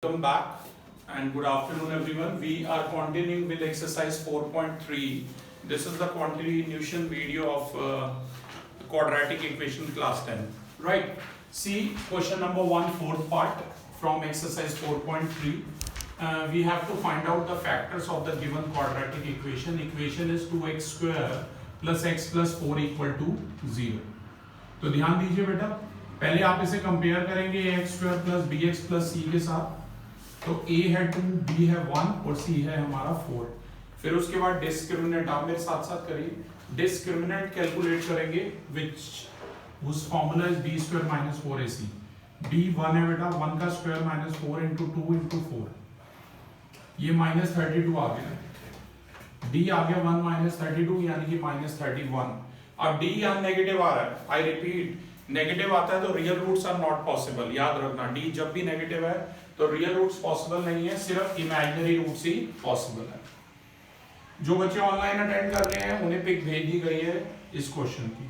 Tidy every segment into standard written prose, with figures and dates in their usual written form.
Welcome back and good afternoon everyone. We are continuing with exercise 4.3. This is the continuation video of quadratic equation class 10. Right. See question number 1, fourth part from exercise 4.3. We have to find out the factors of the given quadratic equation. Equation is 2x square plus x plus 4 equal to 0. तो ध्यान दीजिए बेटा, पहले आप इसे compare करेंगे x square plus b x plus c के साथ. तो a है 2, b है 1 और c है हमारा 4. फिर उसके बाद डिस्क्रिमिनेंट आप मेरे साथ साथ करिए. डिस्क्रिमिनेंट कैलकुलेट करेंगे whose formula is b square minus 4ac. b 1 है बेटा, 1 का स्क्वायर माइनस 4 इंटू 2 इंटू 4, ये माइनस 32 आ गया. d आ गया 1 माइनस 32 यानी कि माइनस 31. अब d यहाँ नेगेटिव आ रहा है. आई रिपीट, नेगेटिव आता है तो real roots are not possible. याद रखना, d जब भी नेगेटिव है तो रियल रूट्स पॉसिबल नहीं है, सिर्फ इमेजिनरी रूट्स ही पॉसिबल है. जो बच्चे ऑनलाइन अटेंड कर रहे हैं उन्हें पिक भेज दी गई है इस क्वेश्चन की.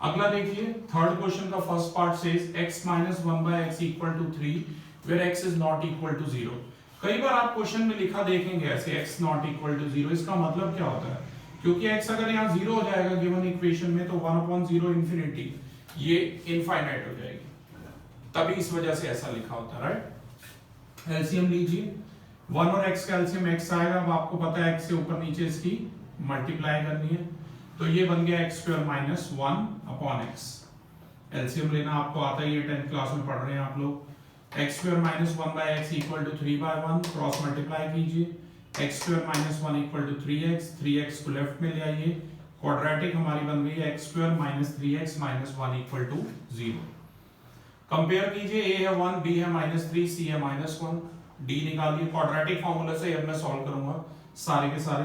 अगला देखिए, थर्ड क्वेश्चन का first part says x minus 1 by x equal to 3 where x is not equal to 0. कई बार आप क्वेश्चन में लिखा देखेंगे ऐसे x not equal to 0. इसका मतलब क्या होता है? क्योंकि x अगर यहाँ 0 हो जाएगा गिवन इक्वेशन में तो 1/0 इंफिनिटी ये इनफाइनाइट हो जाएगी, तभी इस वजह से ऐसा लिखा होता है. राइट. एलसीएम लीजिए, 1 और x का एलसीएम x आएगा. अब आपको पता है x से ऊपर नीचे इसकी मल्टीप्लाई करनी है, तो ये बन गया x square minus 1 upon x. LCM लेना आपको आता ही है, 10th क्लास में पढ़ रहे हैं आप लोग. x square minus 1 by x equal to 3 बाय 1, क्रॉस मल्टीप्लाई कीजिए. x square minus 1 equal to 3x, 3x को लेफ्ट में ले आइए. क्वाड्रेटिक हमारी बन गई x square minus 3x minus 1 equal to 0. Compare कीजिए, a है 1, b है माइनस 3, c है माइनस 1. d निकालिए. क्वाड्रेटिक फॉर्मूला से अब मैं सॉल्व करूंगा सारे के सारे.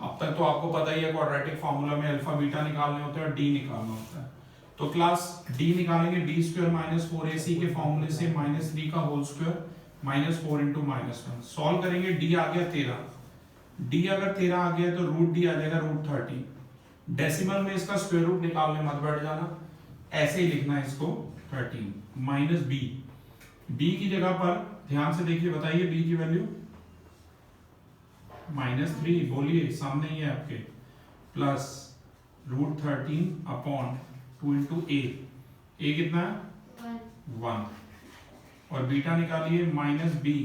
अब तक तो आपको पता ही है क्वाड्रेटिक फॉर्मूला में अल्फा बीटा निकालने होते हैं और d निकालना होता है. तो क्लास d निकालेंगे. d स्क्वायर माइनस 4ac के फॉर्मूले से माइनस 3 का whole square minus 4 into minus 1. Solve करेंगे, d आ गया 13. d अगर 13 आ गया तो रूट d आ जाएगा रूट 30. डेसिमल में इसका स्क्वायर रूट निकालने मत बैठ जाना, ऐसे ही लिखना है इसको 13 माइनस b. b की जगह पर ध्यान से देखिए, बताइए b की वैल्यू माइनस 3. बोलिए, सामने ही है आपके. Plus root 13 upon 2 into a. a कितना है 1. और बीटा निकालिए माइनस b.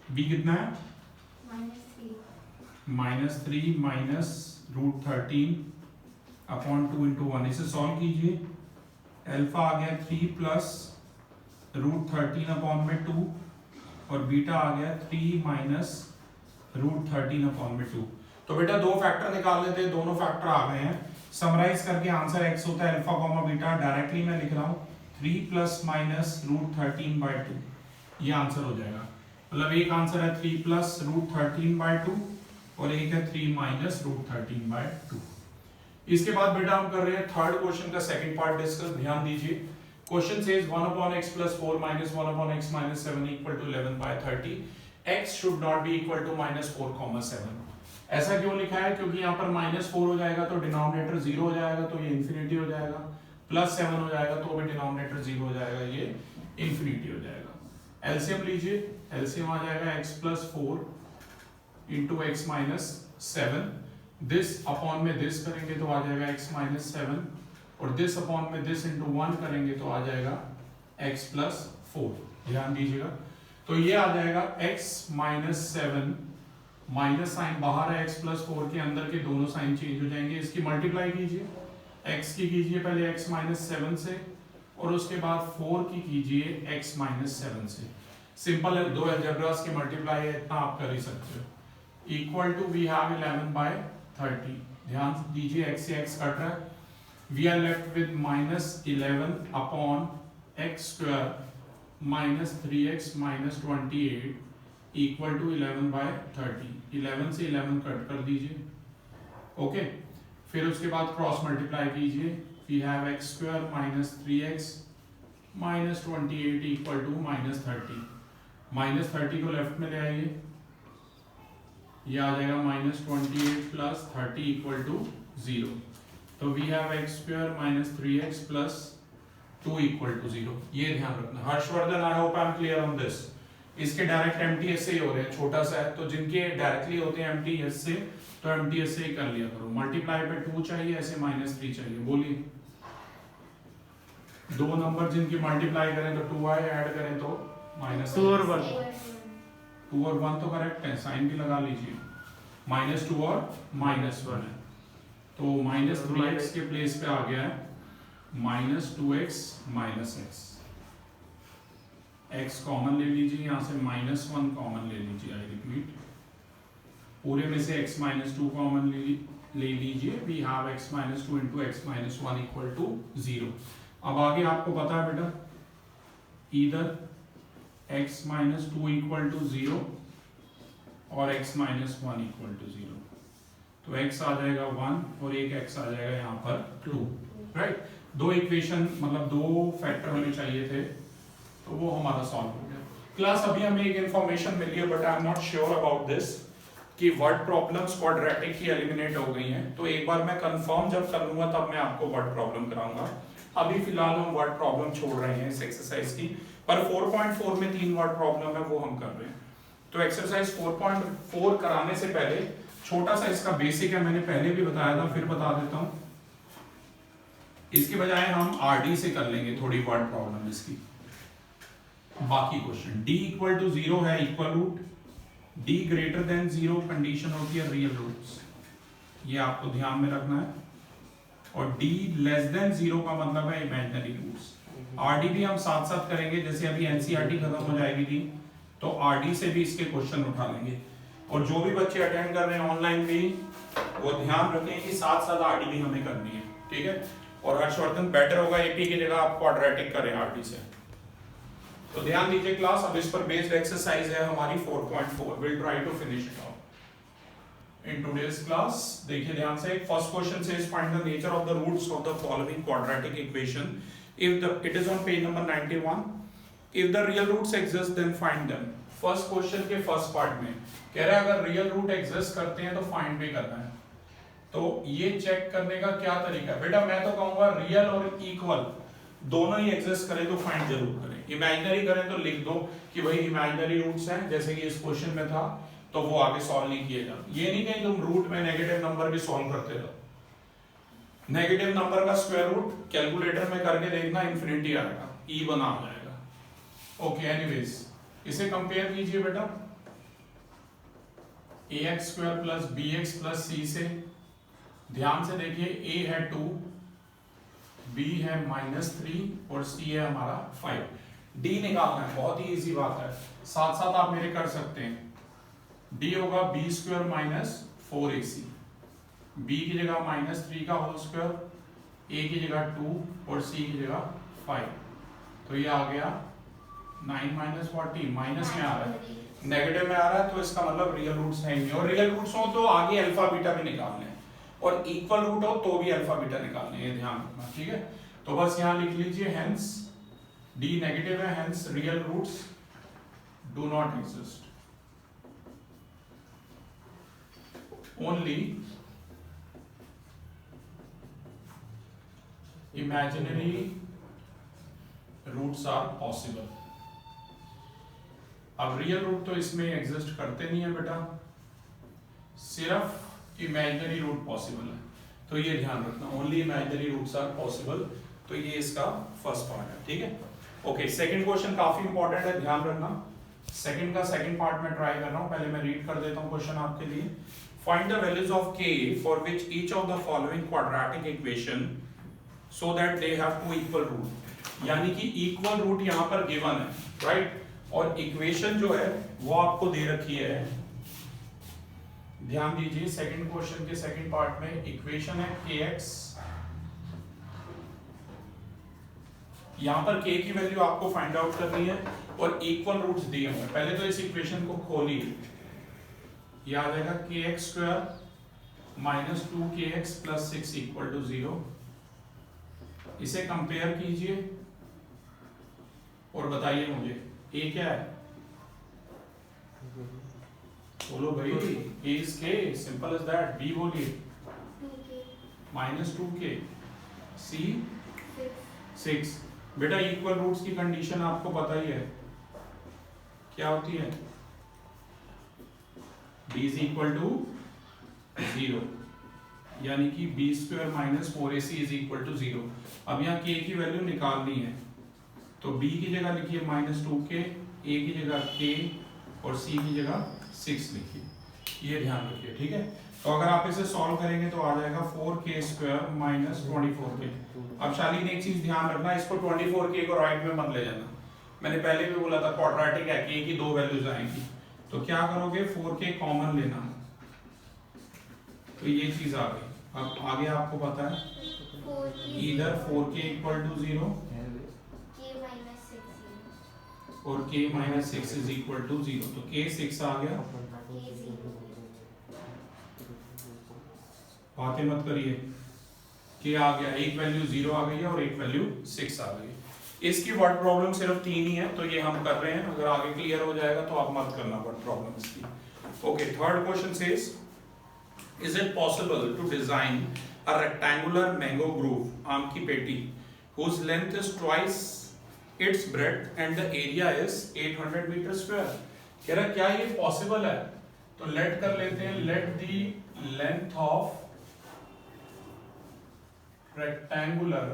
b कितना है minus 3 minus root 13 upon 2 into 1. इसे सॉल्व कीजिए. अल्फा आ गया 3 प्लस रूट 13 अपॉन में 2 और बीटा आ गया 3 माइनस रूट 13 अपॉन में 2. तो बेटा दो फैक्टर निकाल लेते हैं, दोनों फैक्टर आ गए हैं. समराइज करके आंसर x होता है अल्फा कॉमा बीटा. डायरेक्टली मैं लिख रहा हूं 3 प्लस माइनस रूट 13 बाय 2. ये आंसर हो जाएगा. मतलब एक आंसर है 3 प्लस रूट 13 बाय 2 और एक है 3 माइनस रूट 13 बाय 2. इसके बाद बेटा हम कर रहे हैं थर्ड क्वेश्चन का सेकंड पार्ट डिस्कस. ध्यान दीजिए, question says 1 upon x plus 4 minus 1 upon x minus 7 equal to 11 by 30. x should not be equal to minus 4, 7. ऐसा क्यों लिखा है? क्योंकि यहाँ पर माइनस 4 हो जाएगा तो डिनोमिनेटर 0 हो जाएगा, तो ये इंफिनिटी हो जाएगा. प्लस 7 हो जाएगा तो भी डिनोमिनेटर 0 हो जाएगा, ये इंफिनिटी हो जाएगा. एलसीएम लीजिए, एलसीएम आ जाएगा x plus 4 into x minus 7. This upon में दिस करेंगे तो आ जाएगा x minus 7 और दिस अपॉन में दिस इंटू 1 करेंगे तो आ जाएगा x plus 4. ध्यान दीजिएगा, तो ये आ जाएगा x minus 7. माइनस साइन बाहर है, x plus 4 के अंदर के दोनों साइन चेंज हो जाएंगे. इसकी मल्टीप्लाई कीजिए, x की कीजिए पहले x minus 7 से और उसके बाद 4 की कीजिए x minus 7 से. सिंपल है, दो अलजेब्रास की मल्टीप्लाई है, इतना आप कर ही सकते हो. Equal to we have 11 by 30. ध्यान दीजिए, x से x कट रहा है. We are left with minus 11 upon x square minus 3x minus 28 equal to 11 by 30. 11 से 11 कट कर दीजिए. ओके. फिर उसके बाद क्रॉस मल्टीप्लाई कीजिए. We have x square minus 3x minus 28 equal to minus 30. Minus 30 को लेफ्ट में ले आइए, ये आ जाएगा माइनस 28 प्लस 30 इक्वल टू 0. तो we have x square minus 3x plus 2 equal to 0, ये ध्यान रखना। Harshvardhan, I hope I am clear on this. इसके डायरेक्ट एमटीएस से ही हो रहे हैं, छोटा सा है, तो जिनके डायरेक्टली होते हैं एमटीएस से तो एमटीएस से ही कर लिया करो। मल्टीप्लाई पे 2 चाहिए, ऐसे -3 चाहिए। बोलिए, दो नंबर जिनकी मल्टीप्लाई करें तो 2 आए, ऐड करें तो टू और वन। 2 और 1 तो करेक्ट है, साइन भी लगा लीजिए। -2 और -1 है, तो -3x के प्लेस पे आ गया है -2x -x। x कॉमन ले लीजिए, यहाँ से -1 कॉमन ले लीजिए। आई रिपीट, पूरे में से x -2 कॉमन ले लीजिए। We have x -2 into x -1 equal to 0। अब आगे आपको पता है बेटा, इधर x -2 इक्वल टू 0 और x -1 इक्वल टू 0, तो x आ जाएगा 1 और एक x आ जाएगा यहाँ पर 2, राइट। दो इक्वेशन मतलब दो फैक्टर हमें चाहिए थे, तो वो हमारा सॉल्व हो गया। क्लास, अभी हमें एक इंफॉर्मेशन मिली है, but I am not sure about this, कि वर्ड प्रॉब्लम्स क्वाड्रेटिक की एलिमिनेट हो गई हैं। तो एक बार मैं कंफर्म जब कर लूंगा तब मैं आपको वर्ड प्रॉब्लम कराऊंगा। अभी फिलहाल हम वर्ड प्रॉब्लम छोड़ रहे हैं इस एक्सरसाइज की, पर 4.4 में 3 वर्ड प्रॉब्लम है, वो हम कर रहे हैं। तो एक्सरसाइज 4.4 कराने से पहले छोटा सा इसका बेसिक है, मैंने पहले भी बताया था, फिर बता देता हूं। इसके बजाय हम आरडी से कर लेंगे थोड़ी वर्ड प्रॉब्लम इसकी। बाकी क्वेश्चन d इक्वल टू 0 है equal root, d greater than 0 condition होती है रियल रूट्स, ये आपको ध्यान में रखना है। और d लेस देन 0 का मतलब है इमेजिनरी रूट्स। आरडी भी हम साथ साथ करेंगे, जैसे अभी एनसीईआरटी खत्म हो जाएगी थी तो आरडी से भी इसके क्वेश्चन उठा लेंगे। और जो भी बच्चे अटेंड कर रहे हैं ऑनलाइन भी, वो ध्यान रखें कि साथ साथ आरडी भी हमें करनी है, ठीक है। और हर्षवर्धन, बेटर होगा एपी की जगह आप क्वाड्रेटिक करें आरडी से। तो ध्यान दीजिए क्लास, अब इस पर बेस्ड एक्सरसाइज है हमारी 4.4। Will try to finish it off in today's class. देखिए ध्यान से, first question says find the nature of the roots of the following quadratic equation if the it is on page number 91। If the real roots exist then find them. First question के first part में कह रहा है अगर real root exist करते हैं तो find भी करना है। तो ये चेक करने का क्या तरीका है बेटा, मैं तो कहूंगा रियल और इक्वल दोनों ही एग्जिस्ट करें तो फाइंड जरूर करें। इमेजिनरी करें तो लिख दो कि भाई इमेजिनरी रूट्स हैं, जैसे कि इस क्वेश्चन में था, तो वो आगे सॉल्व नहीं किए जाते। ये नहीं कहीं तुम रूट में नेगेटिव नंबर भी सॉल्व करते रहो। नेगेटिव नंबर का स्क्वायर रूट कैलकुलेटर में करके देखना, इंफिनिटी आएगा, ई बना आ जाएगा। ओके, एनीवेज इसे कंपेयर कीजिए बेटा ax² plus bx plus c से। ध्यान से देखिए, a है 2, b है -3 और c है हमारा 5। d निकालना है, बहुत ही इजी बात है, साथ साथ आप मेरे कर सकते हैं। d होगा b² माइनस 4ac, b की जगह -3 का होल स्क्वायर, a की जगह 2 और c की जगह 5। तो ये आ गया 9 - 40, माइनस में आ रहा है, नेगेटिव में आ रहा है, तो इसका मतलब रियल रूट्स है नहीं। और रियल रूट्स हो तो आगे अल्फा बीटा भी निकालने हैं, और इक्वल रूट हो तो भी अल्फा बीटा निकालने हैं, ध्यान रखना, ठीक है। तो बस यहाँ लिख लीजिए, हेंस d नेगेटिव है, hence real roots do not exist, only imaginary roots are possible. अब रियल रूट तो इसमें एग्जिस्ट करते नहीं है बेटा, सिर्फ इमेजिनरी रूट पॉसिबल है, तो ये ध्यान रखना, only imaginary roots are possible. तो ये इसका फर्स्ट पार्ट है, ठीक है। ओके, सेकंड क्वेश्चन काफी इंपॉर्टेंट है, ध्यान रखना। सेकंड का सेकंड पार्ट में ट्राई कर रहा हूं, पहले मैं रीड कर देता हूं क्वेश्चन आपके लिए। Find the values of k for which each of the following quadratic equation so that they have two equal root. यानी कि इक्वल रूट यहां पर गिवन है, राइट, और इक्वेशन जो है वो आपको दे रखी है। ध्यान दीजिए, सेकंड क्वेश्चन के सेकंड पार्ट में इक्वेशन है kx, यहां पर k की वैल्यू आपको फाइंड आउट करनी है और इक्वल रूट्स दिए हुए हैं। पहले तो इस इक्वेशन को खोलिए, यह आ जाएगा kx² minus 2kx plus 6 equal to 0। इसे कंपेयर कीजिए और बताइए मुझे a क्या है, बोलो भाई, a is k, simple is that. b बोलिए, -2k, c 6, बेटा इक्वल रूट्स की कंडीशन आपको पता ही है क्या होती है, b इज इक्वल टू 0, यानी कि b square minus 4ac is equal to 0। अब यहाँ k की वैल्यू निकालनी है, तो b की जगह लिखिए -2k, a की जगह k और c की जगह 6 लिखिए, ये ध्यान रखिए, ठीक है। तो अगर आप इसे सॉल्व करेंगे तो आ जाएगा 4k स्क्वायर माइनस 24k। अब शालीन एक चीज ध्यान रखना, इसको 24k को राइट में मत ले जाना, मैंने पहले भी बोला था क्वाड्रेटिक है, k की दो वैल्यूज आएंगी, तो क्या करोगे 4k कॉमन लेना, तो ये चीज आ गई। अब आगे आपको पता है इधर 4k इक्वल टू 0 और k minus 6 is equal to 0, तो k 6 आ गया, बातें मत करिए, k आ गया, एक वैल्यू 0 आ गई है और एक वैल्यू 6 आ गई है। इसकी वर्ड प्रॉब्लम सिर्फ 3 ही है, तो ये हम कर रहे हैं, अगर आगे क्लियर हो जाएगा तो आप मत करना वर्ड प्रॉब्लम इसकी। Okay, third question says is it possible to design a rectangular mango grove, आम की पेटी, whose length is twice its breadth and the area is 800 metre square. कह रहा क्या ये पॉसिबल है, तो लेट कर लेते हैं, let the length of rectangular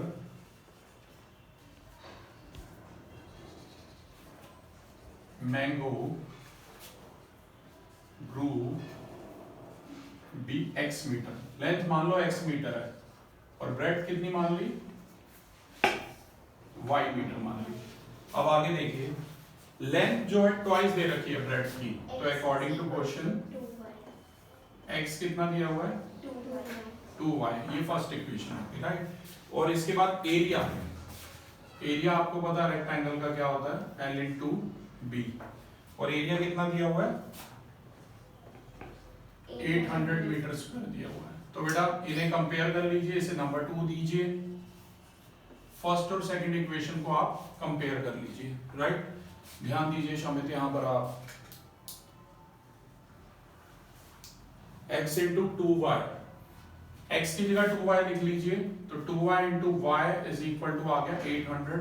mango groove be x metre, length मान लो x मीटर है और ब्रेड कितनी मान ली, y मीटर मान ली। अब आगे देखिए, लेंथ जो है ट्वाइस दे रखी है ब्रेड की, तो अकॉर्डिंग टू क्वेश्चन x कितना दिया हुआ है 2y, ये फर्स्ट इक्वेशन है, राइट। और इसके बाद एरिया, एरिया आपको पता है रेक्टेंगल का क्या होता है L इंटू बी, और एरिया कितना दिया हुआ है 800 मीटर स्क्वायर दिया हुआ है। तो बेटा इन्हें कंपेयर कर लीजिए, इसे नंबर 2 दीजिए, फर्स्ट और सेकंड इक्वेशन को आप कंपेयर कर लीजिए, राइट। ध्यान दीजिए शामित, यहां पर आप x इंटू 2y, x की जगह 2y लिख लीजिए, तो 2y into y is equal to आ गया 800,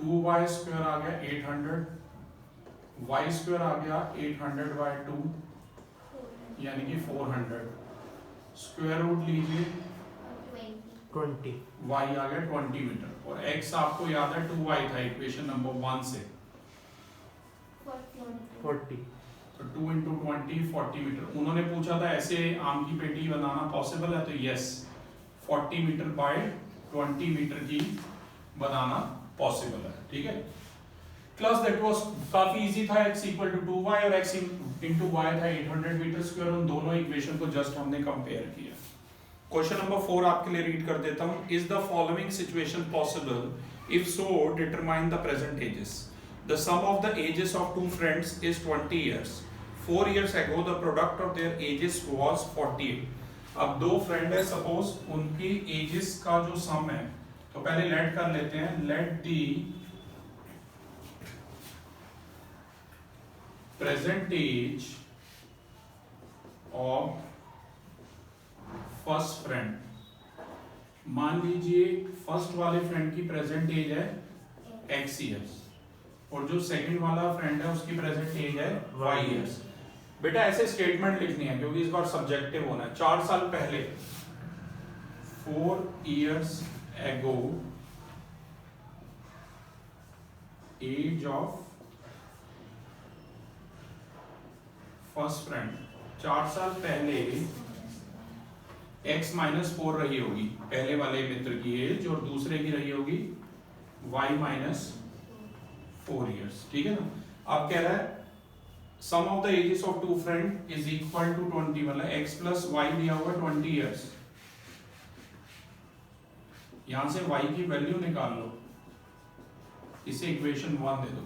2y स्क्वायर आ गया 800, y स्क्वायर आ गया 800 बाय 2 यानी कि 400, स्क्वायर रूट लीजिए 20, y आ गया 20 मीटर, और x आपको याद है 2y था इक्वेशन नंबर 1 से 40, तो 2 इंटू 20 40 मीटर। उन्होंने पूछा था ऐसे आम की पेटी बनाना पॉसिबल है, तो यस 40 मीटर बाय 20 मीटर की बनाना पॉसिबल है, ठीक है। प्लस दैट वाज काफी इजी था, x इक्वल टू 2y और x इंटू y था 800 मीटर स्क्वायर, उन दोनों इक्वेशन को जस्ट हमने कंपेयर किया। क्वेश्चन नंबर 4 आपके लिए रीड कर देता हूं, is the following situation possible, if so determine the present ages. The sum of the ages of two friends is 20 years. 4 years ago the product of their ages was 48. अब दो friend है, suppose उनकी edges का जो सम है, तो पहले late कर लेते हैं, let the present age of first friend. मान लीजिए फर्स्ट वाले फ्रेंड की प्रेजेंट एज है x ईयर्स और जो सेकंड वाला फ्रेंड है उसकी प्रेजेंट एज है y ईयर्स। बेटा ऐसे स्टेटमेंट लिखनी है क्योंकि इस बार सब्जेक्टिव होना है। 4 साल पहले 4 years ago age of first friend, 4 साल पहले x माइनस 4 रही होगी पहले वाले मित्र की एज, और दूसरे की रही होगी y माइनस 4 years, ठीक है ना। अब कह रहा है sum of the ages of two friend is equal to 20, मतलब x प्लस वाई दिया हुआ 20 years। यहां से y की वैल्यू निकाल लो, इसे इक्वेशन 1 दे दो,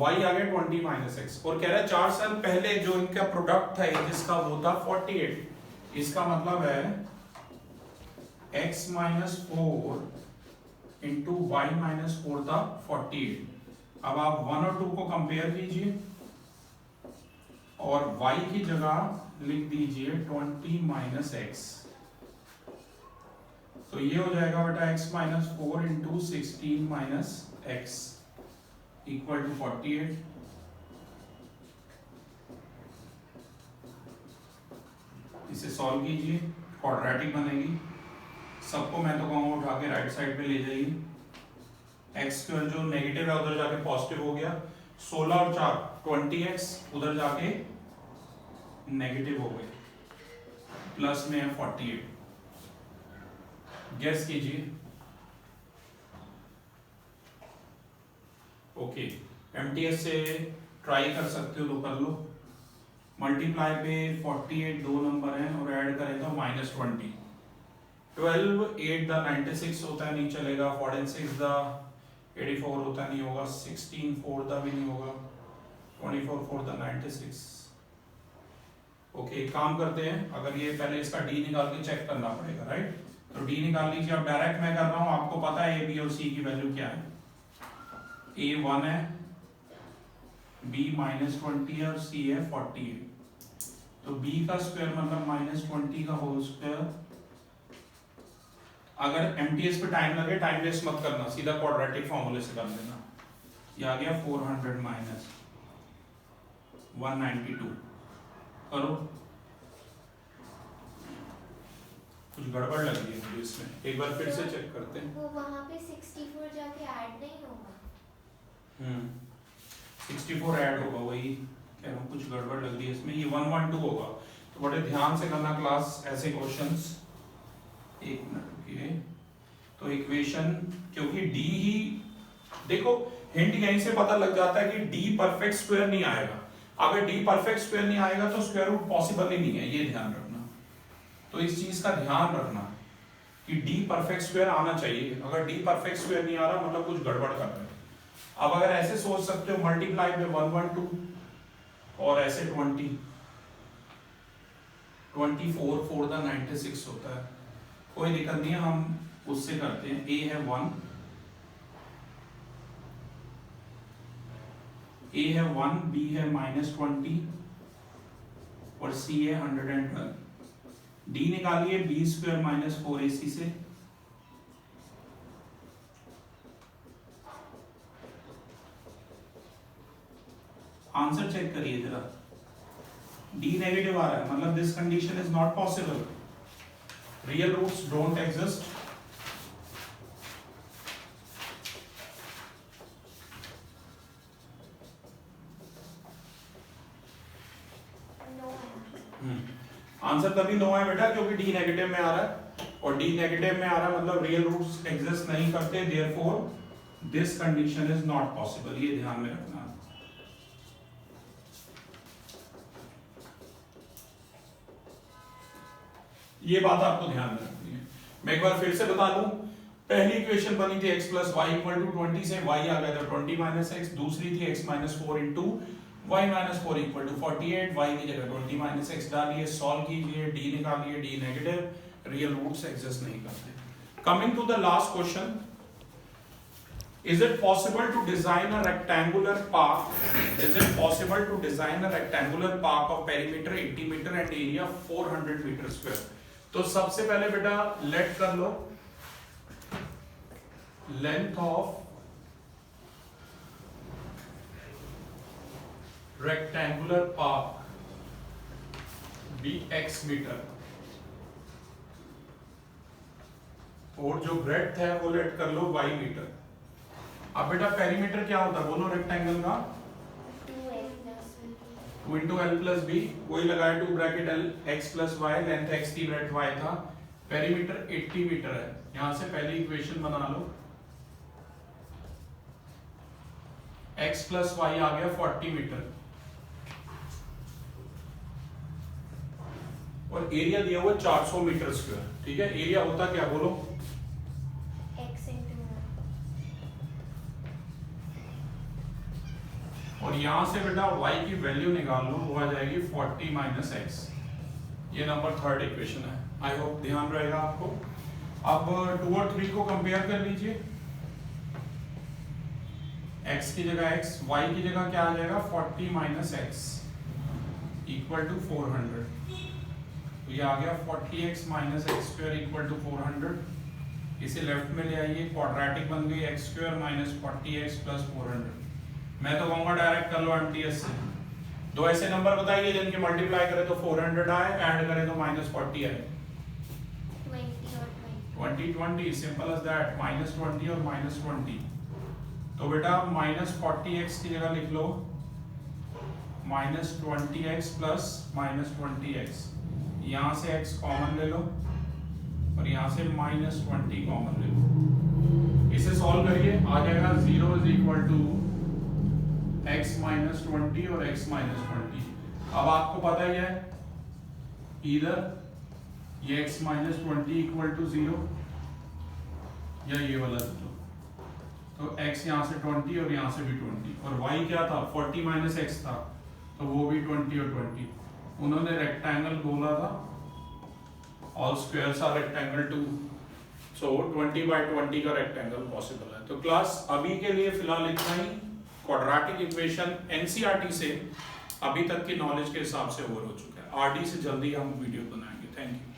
y आ गया 20 माइनस x, और कह रहा है 4 साल पहले जो इनका प्रोडक्ट था एजेस का वो था 48। इसका मतलब है x minus 4 into y minus 4 था 48। अब आप 1 और 2 को कंपेयर कीजिए और y की जगह लिख दीजिए 20 माइनस एक्स, तो ये हो जाएगा बेटा x minus 4 into 16 minus x equal to 48। इसे सॉल्व कीजिए, क्वाड्रेटिक बनेगी। सबको मैं तो कहूँगा उठा के राइट साइड पे ले जाइए। एक्स स्क्वायर जो नेगेटिव है उधर जाके पॉजिटिव हो गया, 16 और 4 20x उधर जाके नेगेटिव हो गए, प्लस में है 48। गेस कीजिए। ओके, एमटीएस से ट्राई कर सकते हो तो कर लो। मल्टीप्लाई पे 48 दो नंबर हैं और ऐड करें तो -20। 12 8 द 96 होता है, नहीं चलेगा। 46 द 84 होता है, नहीं होगा। 16 4 द भी नहीं होगा। 24 4 द 96। ओके, काम करते हैं। अगर ये पहले इसका डी निकाल के चेक करना पड़ेगा, राइट? तो डी निकाल लीजिए। अब डायरेक्ट मैं कर रहा हूँ, आपको पता है ए बी और सी की वैल्यू क्या है। ए 1 है, बी -20 है और सी है 40 है। तो b का स्क्वायर मतलब -20 का होल स्क्वायर। अगर एमटीएस पे टाइम लगे, टाइम वेस्ट मत करना, सीधा क्वाड्रेटिक फॉर्मूले से कर देना। ये आ गया 400 माइनस 192। करो, कुछ गड़बड़ लग रही है मुझे इसमें, एक बार फिर से चेक करते हैं। वो वहाँ पे 64 जाके ऐड नहीं होगा। 64 ऐड होगा, वही कह रहा हूँ, कुछ गड़बड़ लग रही है इसमें। ये 112 होगा, तो बड़े ध्यान से करना क्लास ऐसे क्वेश्चंस। एक मिनट रुकिए। तो इक्वेशन, क्योंकि डी ही देखो, हिंट यहीं से पता लग जाता है कि डी परफेक्ट स्क्वायर नहीं आएगा। अगर डी परफेक्ट स्क्वायर नहीं आएगा तो स्क्वायर रूट पॉसिबल ही नहीं है, ये ध्यान रखना। तो इस चीज का ध्यान रखना कि डी परफेक्ट स्क्वायर आना चाहिए। अगर डी परफेक्ट स्क्वायर नहीं आ रहा मतलब कुछ गड़बड़ कर रहे हैं। अब अगर ऐसे सोच सकते हो, मल्टीप्लाई पे 112 और ऐसे 20, 24 4 द 96 होता है, कोई दिक्कत नहीं है, हम उससे करते हैं। ए है 1, ए है 1, बी है -20 और सी है 112। डी निकालिए, बी स्क्वायर -4ac से। आंसर चेक करिए जरा। डी नेगेटिव आ रहा है, मतलब this condition is not possible. Real roots don't exist. Answer तभी नो है बेटा क्योंकि डी नेगेटिव में आ रहा है, और डी नेगेटिव में आ रहा है मतलब रियल रूट्स एग्जिस्ट नहीं करते, therefore this condition is not possible. ये ध्यान में रखना। ये बात आपको ध्यान में रखनी है। मैं एक बार फिर से बता दूं, पहली इक्वेशन बनी थी x + y = 20 से y आ गया था 20 - x। दूसरी थी x - 4 * y - 4 = 48। y की जगह 20 - x डालिए, सॉल्व कीजिए, d निकालिए, d negative, real roots exist नहीं करते। Coming to the last question, is it possible to design a rectangular park of perimeter 80 meter and area 400 meter square? तो सबसे पहले बेटा लेट कर लो, length of rectangular park be x metre, और जो ब्रेड्थ है वो लेट कर लो y मीटर। अब बेटा पेरीमीटर क्या होता है बोलो रेक्टेंगल का? 2 × l + b, वही लगाया 2 bracket l x + y, length x थी, ब्रेड्थ y था। पेरीमीटर 80 मीटर है। यहां से पहली इक्वेशन बना लो, x + y आ गया 40 मीटर, और एरिया दिया हुआ 400 मीटर स्क्वायर। ठीक है, एरिया होता क्या बोलो? और यहां से बेटा y की वैल्यू निकाल लो, वो आ जाएगी 40 - x। ये नंबर 3rd इक्वेशन है। आई होप ध्यान रहेगा आपको। अब 2 और 3 को कंपेयर कर लीजिए। x की जगह x, y की जगह क्या आ जाएगा? 40 - x = 400। तो ये आ गया 40x - x² = 400। इसे लेफ्ट में ले आइए, क्वाड्रेटिक बन गई x square minus 40x plus 400। मैं तो कहूँगा डायरेक्ट कर लो एमटीएस से। दो ऐसे नंबर बताइए जिनके मल्टीप्लाई करें तो 400 आए, ऐड करें तो माइनस 40 आए। 20 20 सिंपल एज दैट, माइनस 20 और माइनस 20। तो बेटा माइनस 40x की जगह लिख लो minus 20x plus minus 20x। यहाँ से x कॉमन ले लो और यहाँ से माइनस 20 कॉमन ले लो। इसे सॉल्व करिए, आ जाएगा 0 is equal to x minus 20 और x माइनस 20। अब आपको पता ही है इधर ये x माइनस 20 इक्वल टू 0 या ये वाला लो, तो x यहाँ से 20 और यहाँ से भी 20, और y क्या था 40 माइनस x था, तो वो भी 20 और 20। उन्होंने रेक्टेंगल बोला था all squares are rectangle too, so 20 by 20 का रेक्टेंगल पॉसिबल है। तो क्लास अभी के लिए फिलहाल इतना ही। क्वाड्रेटिक इक्वेशन एनसीईआरटी से अभी तक की नॉलेज के हिसाब से ओवर हो चुका है, आरडी से जल्दी हम वीडियो बनाएंगे। Thank you.